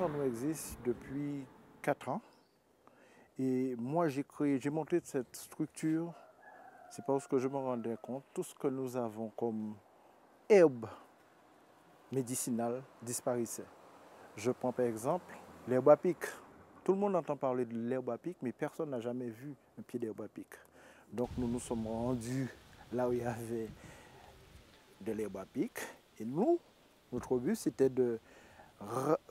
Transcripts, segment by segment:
plantes en nous existent depuis 4 ans. Et moi, j'ai monté cette structure, c'est parce que je me rendais compte tout ce que nous avons comme herbe médicinale disparaissait. Je prends par exemple l'herbe à pic. Tout le monde entend parler de l'herbe à pic, mais personne n'a jamais vu un pied d'herbe à pic. Donc nous nous sommes rendus là où il y avait de l'herbe à pic. Et nous, notre but, c'était de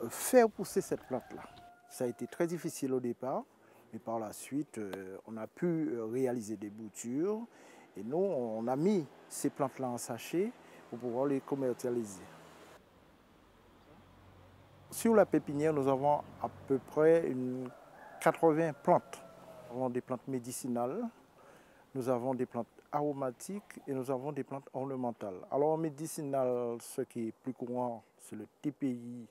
faire pousser cette plante-là. Ça a été très difficile au départ, mais par la suite, on a pu réaliser des boutures. Et nous, on a mis ces plantes-là en sachet pour pouvoir les commercialiser. Sur la pépinière, nous avons à peu près 80 plantes. Nous avons des plantes médicinales, nous avons des plantes aromatiques et nous avons des plantes ornementales. Alors en médicinal, ce qui est plus courant, c'est le TPI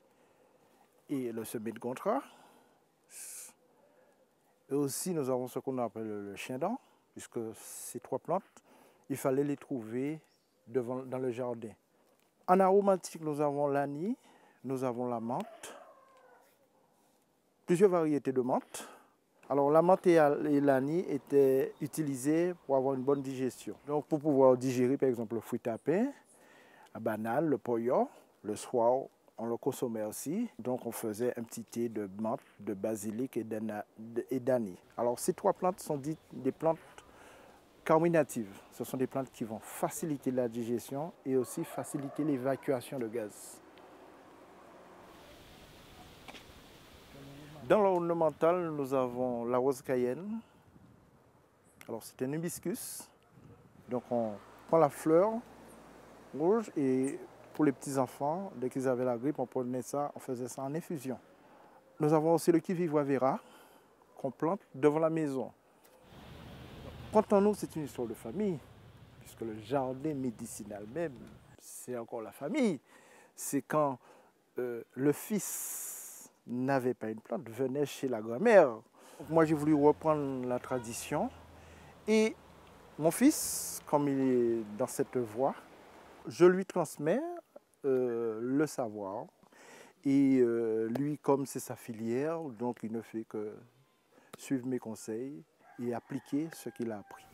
et le semis de contrat. Et aussi, nous avons ce qu'on appelle le chien-dent, puisque ces 3 plantes, il fallait les trouver dans le jardin. En aromatique, nous avons l'anis, nous avons la menthe, plusieurs variétés de menthe. Alors la menthe et l'anis étaient utilisés pour avoir une bonne digestion. Donc pour pouvoir digérer par exemple le fruit tapin, la banane, le poyo, le soir, on le consommait aussi. Donc on faisait un petit thé de menthe, de basilic et d'anis. Alors ces 3 plantes sont dites des plantes carminatives. Ce sont des plantes qui vont faciliter la digestion et aussi faciliter l'évacuation de gaz. Dans l'ornemental, nous avons la rose cayenne. Alors c'est un hibiscus. Donc on prend la fleur rouge et pour les petits enfants, dès qu'ils avaient la grippe, on prenait ça, on faisait ça en infusion. Nous avons aussi le kivivoie vera qu'on plante devant la maison. Quant à nous, c'est une histoire de famille, puisque le jardin médicinal même, c'est encore la famille. C'est quand le fils n'avait pas une plante, venait chez la grand-mère. Moi, j'ai voulu reprendre la tradition et mon fils, comme il est dans cette voie, je lui transmets le savoir. Et lui, comme c'est sa filière, donc il ne fait que suivre mes conseils et appliquer ce qu'il a appris.